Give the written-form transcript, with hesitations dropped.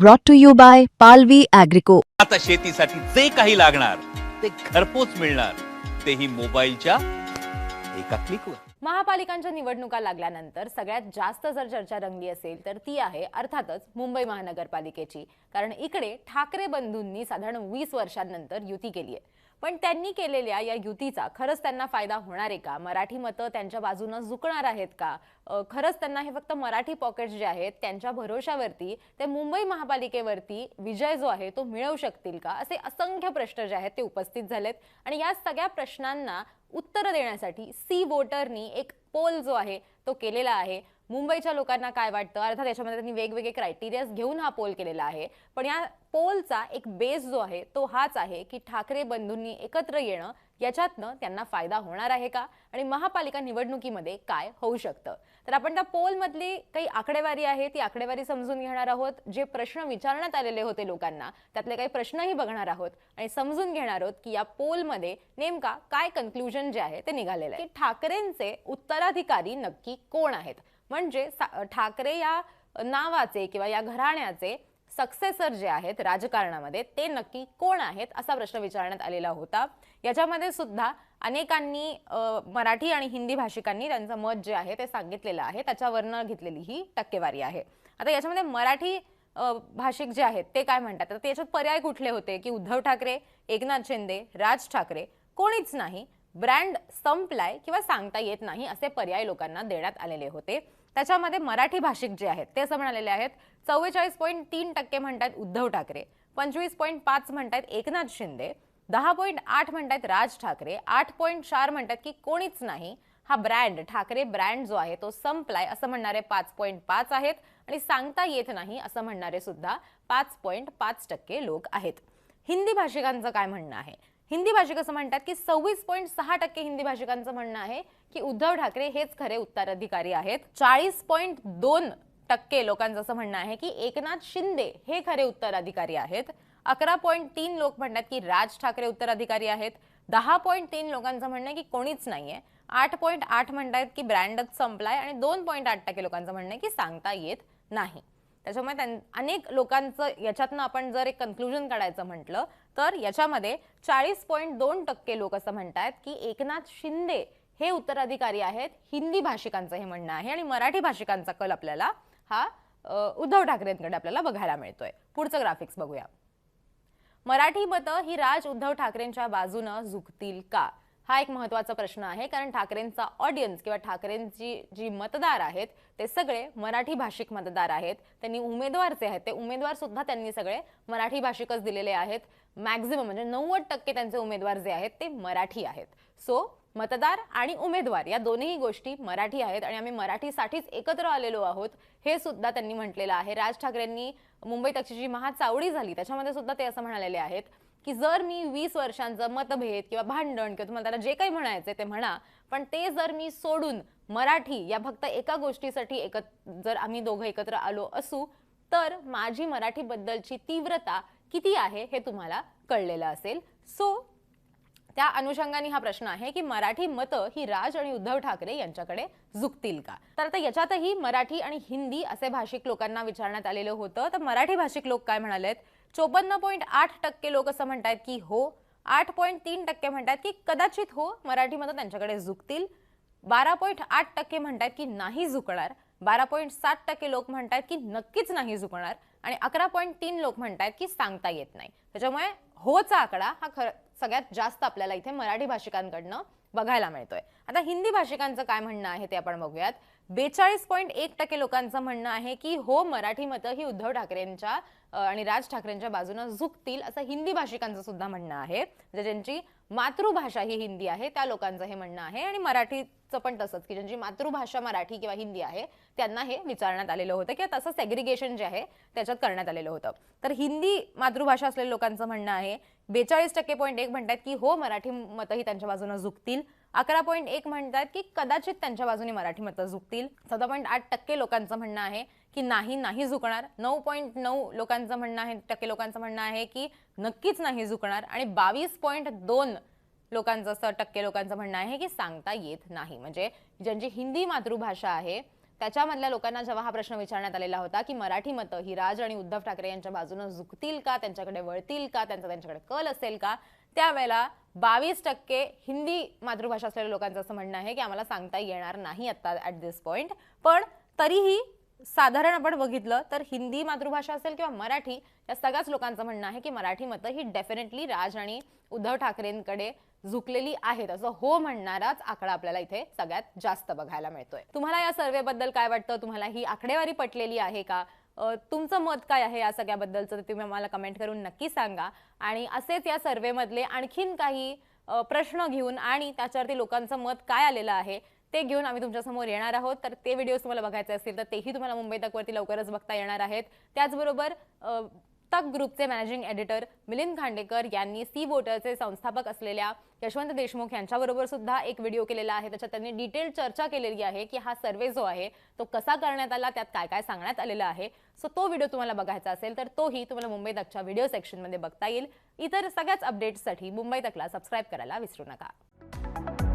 brought to you by Palvi Agrico. आता शेतीसाठी जे काही लागणार ते घरपोच मिळणार, तेही मोबाईलच्या एका क्लिकवर. महापालिकांच्या निवडणुका लागल्यानंतर सगळ्यात जास्त जर चर्चा रंगली असेल तर ती आहे अर्थातच मुंबई महानगरपालिकेची. कारण इकडे ठाकरे बंधूंनी साधारण 20 वर्षांनंतर युती केली आहे. पण त्यांनी केलेल्या या युतीचा खरंच त्यांना फायदा होणार आहे का? मराठी मतं त्यांच्या बाजूने झुकणार आहेत का? खरंच त्यांना हे फक्त मराठी पॉकेट्स जे आहेत त्यांच्या भरोशावरती ते मुंबई महापालिकेवरती विजय जो आहे तो मिळवू शकतील का? असे असंख्य प्रश्न जे आहेत ते उपस्थित झालेत. आणि या सगळ्या प्रश्नांना उत्तर देण्यासाठी सी वोटरनी एक पोल जो आहे तो केलेला आहे. मुंबईच्या लोकांना काय वाटतं, अर्थात याच्यामध्ये त्यांनी वेगवेगळे क्रायटेरियाज घेऊन हा पोल केलेला आहे. पण या पोलचा एक बेस जो आहे तो हाच आहे की ठाकरे बंधूंनी एकत्र येणं याच्यातनं त्यांना फायदा होणार आहे का आणि महापालिका निवडणुकीमध्ये काय होऊ शकतं. तर आपण त्या पोलमधली काही आकडेवारी आहे ती आकडेवारी समजून घेणार आहोत. जे प्रश्न विचारण्यात आलेले होते लोकांना त्यातले काही प्रश्नही बघणार आहोत आणि समजून घेणार आहोत की या पोलमध्ये नेमका काय कन्क्लुजन जे आहे ते निघालेलं आहे. की ठाकरेंचे उत्तराधिकारी नक्की कोण आहेत, म्हणजे ठाकरे या नावाचे किंवा या घराण्याचे सक्सेसर जे आहेत राजकारणामध्ये ते नक्की कोण आहेत असा प्रश्न विचारण्यात आलेला होता. याच्यामध्ये सुद्धा अनेकांनी मराठी आणि हिंदी भाषिकांनी त्यांचं मत जे आहे ते सांगितलेलं आहे. त्याच्यावरनं घेतलेली ही टक्केवारी आहे. आता याच्यामध्ये मराठी भाषिक जे आहेत ते काय म्हणतात, तर त्याच्यात पर्याय कुठले होते की उद्धव ठाकरे, एकनाथ शिंदे, राज ठाकरे, कोणीच नाही, ब्रँड संपलाय किंवा सांगता येत नाही असे पर्याय लोकांना देण्यात आलेले होते. त्याच्यामध्ये मराठी भाषिक जे आहेत ते असं म्हणालेले आहेत 44.3% म्हणतात उद्धव ठाकरे, 25.5 म्हणतात एकनाथ शिंदे, 10.8 म्हणतात राज ठाकरे, 8.4 म्हणतात की कोणीच नाही, हा ब्रँड ठाकरे ब्रँड जो आहे तो संपलाय असं म्हणणारे 5.5 आहेत आणि सांगता येत नाही असं म्हणणारे सुद्धा 5.5% लोक आहेत. हिंदी भाषिकांचं काय म्हणणं आहे? हिंदी भाषिक असं म्हणतात की 26.6% हिंदी भाषिकांचं म्हणणं आहे की उद्धव ठाकरे हेच खरे उत्तराधिकारी आहेत. 40.2% लोकांचं असं म्हणणं आहे की एकनाथ शिंदे हे खरे उत्तराधिकारी आहेत. 11.3 लोक म्हणतात की राज ठाकरे उत्तराधिकारी आहेत. 10.3 लोकांचं म्हणणं आहे की कोणीच नाहीये. 8.8 म्हणतात की ब्रँडच संपलाय आणि 2.8% लोकांचं म्हणणं आहे की सांगता येत नाही. त्याच्यामुळे अनेक लोकांचं याच्यातनं आपण जर एक कन्क्लुजन काढायचं म्हटलं तर याच्यामध्ये 40.2% लोक असं म्हणतात की एकनाथ शिंदे हे उत्तराधिकारी आहेत. हिंदी भाषिकांचं हे म्हणणं आहे आणि मराठी भाषिकांचा कल आपल्याला हा उद्धव ठाकरेंकडे आपल्याला बघायला मिळतोय. पुढचं ग्राफिक्स बघूया. मराठी मतं ही राज उद्धव ठाकरेंच्या बाजूने झुकतील का, हा एक महत्त्वाचा प्रश्न आहे. कारण ठाकरेंचा ऑडियन्स किंवा ठाकरेंची जी मतदार आहेत ते सगळे मराठी भाषिक मतदार आहेत. त्यांनी उमेदवार जे आहेत ते उमेदवार सुद्धा त्यांनी सगळे मराठी भाषिकच दिलेले आहेत. मॅक्झिमम म्हणजे 90% त्यांचे उमेदवार जे आहेत ते मराठी आहेत. सो मतदार आणि उमेदवार या दोन्ही गोष्टी मराठी आहेत आणि आम्ही मराठीसाठीच एकत्र आलेलो आहोत हे सुद्धा त्यांनी म्हटलेलं आहे. राज ठाकरेंनी मुंबईत जी महाचावडी झाली त्याच्यामध्ये सुद्धा ते असं म्हणालेले आहेत की जर मी 20 वर्षांचं मतभेद किंवा भांडण किंवा तुम्हाला त्याला जे काही म्हणायचे ते म्हणा, पण ते जर मी सोडून मराठी या फक्त एका गोष्टीसाठी जर आम्ही दोघं एकत्र आलो असू तर माझी मराठी बद्दलची तीव्रता किती आहे हे तुम्हाला कळलेलं असेल. सो त्या अनुषंगाने हा प्रश्न आहे की मराठी मतं ही राज आणि उद्धव ठाकरे यांच्याकडे झुकतील का. तर आता याच्यातही मराठी आणि हिंदी असे भाषिक लोकांना विचारण्यात आलेलं होतं. तर मराठी भाषिक लोक काय म्हणालेत, 54.8% लोक असं म्हणतात की हो, 8.3% म्हणतात की कदाचित हो मराठी मतं त्यांच्याकडे झुकतील, 12.8% म्हणतात की नाही झुकणार, 12.7% लोक म्हणतात की नक्कीच नाही झुकणार आणि 11.3 लोक म्हणतात की सांगता येत नाही. त्याच्यामुळे होचा आकडा हा सगळ्यात जास्त आपल्याला इथे मराठी भाषिकांकडनं बघायला मिळतोय. आता हिंदी भाषिकांचं काय म्हणणं आहे ते आपण बघूयात. 42.1% लोकांचं म्हणणं आहे की हो मराठी मतं ही उद्धव ठाकरेंच्या आणि राज ठाकरेंच्या बाजूने झुकतील असं हिंदी भाषिकांचं सुद्धा म्हणणं आहे. ज्यांची मातृभाषा ही हिंदी आहे त्या लोकांचं हे म्हणणं आहे आणि मराठीचं पण तसंच की ज्यांची मातृभाषा मराठी किंवा हिंदी आहे त्यांना हे विचारण्यात आलेलं होतं किंवा तसं सेग्रिगेशन जे आहे त्याच्यात करण्यात आलेलं होतं. तर हिंदी मातृभाषा असलेल्या लोकांचं म्हणणं आहे 42.1% म्हणतात की हो मराठी मतं ही त्यांच्या बाजूने झुकतील, 11.1 म्हणतात की कदाचित त्यांच्या बाजूने मराठी मतं झुकतील, 14.8% लोकांचं म्हणणं आहे की नाही झुकणार, 9.9 लोकांचं म्हणणं आहे लोकांचं म्हणणं आहे की नक्कीच नाही झुकणार आणि 22.2 लोकांचं म्हणणं आहे की सांगता येत नाही. म्हणजे ज्यांची हिंदी मातृभाषा आहे त्याच्यामधल्या लोकांना जेव्हा हा प्रश्न विचारण्यात आलेला होता की मराठी मतं ही राज आणि उद्धव ठाकरे यांच्या बाजूने झुकतील का, त्यांच्याकडे वळतील का, त्यांच्याकडे कल असेल का, त्यावेळेला 22% हिंदी मातृभाषा असलेल्या लोकांचं असं म्हणणं आहे की आम्हाला सांगता येणार नाही आता ॲट दिस पॉइंट. पण तरीही साधारण आपण बघितलं तर हिंदी मातृभाषा असेल किंवा मराठी या सगळ्याच लोकांचं म्हणणं आहे की मराठी मतं ही डेफिनेटली राज आणि उद्धव ठाकरेंकडे झुकलेली आहेत, असं हो म्हणणाराच आकडा आपल्याला इथे सगळ्यात जास्त बघायला मिळतोय. तुम्हाला या सर्वे बद्दल काय वाटतं? तुम्हाला ही आकडेवारी पटलेली आहे का? तुमचं मत काय आहे या सगळ्याबद्दलचं ते तुम्ही आम्हाला कमेंट करून नक्की सांगा. आणि असेच या सर्वेमधले आणखीन काही प्रश्न घेऊन आणि त्याच्यावरती लोकांचं मत काय आलेलं आहे ते घेऊन आम्ही तुमच्यासमोर येणार आहोत. तर ते व्हिडिओज तुम्हाला बघायचे असतील तर तेही तुम्हाला मुंबई तकवरती लवकरच बघता येणार आहेत. त्याचबरोबर तक ग्रुपचे मॅनेजिंग एडिटर मिलिंद खांडेकर यांनी सी वोटरचे संस्थापक असलेल्या यशवंत देशमुख यांच्याबरोबर सुद्धा एक व्हिडिओ केलेला आहे. त्याच्यात त्यांनी डिटेल चर्चा केलेली आहे की हा सर्वे जो आहे तो कसा करण्यात आला, त्यात काय काय सांगण्यात आलेलं आहे. सो तो व्हिडिओ तुम्हाला बघायचा असेल तर तोही तुम्हाला मुंबई तकच्या व्हिडिओ सेक्शनमध्ये बघता येईल. इतर सगळ्याच अपडेट्ससाठी मुंबई तकला सबस्क्राईब करायला विसरू नका.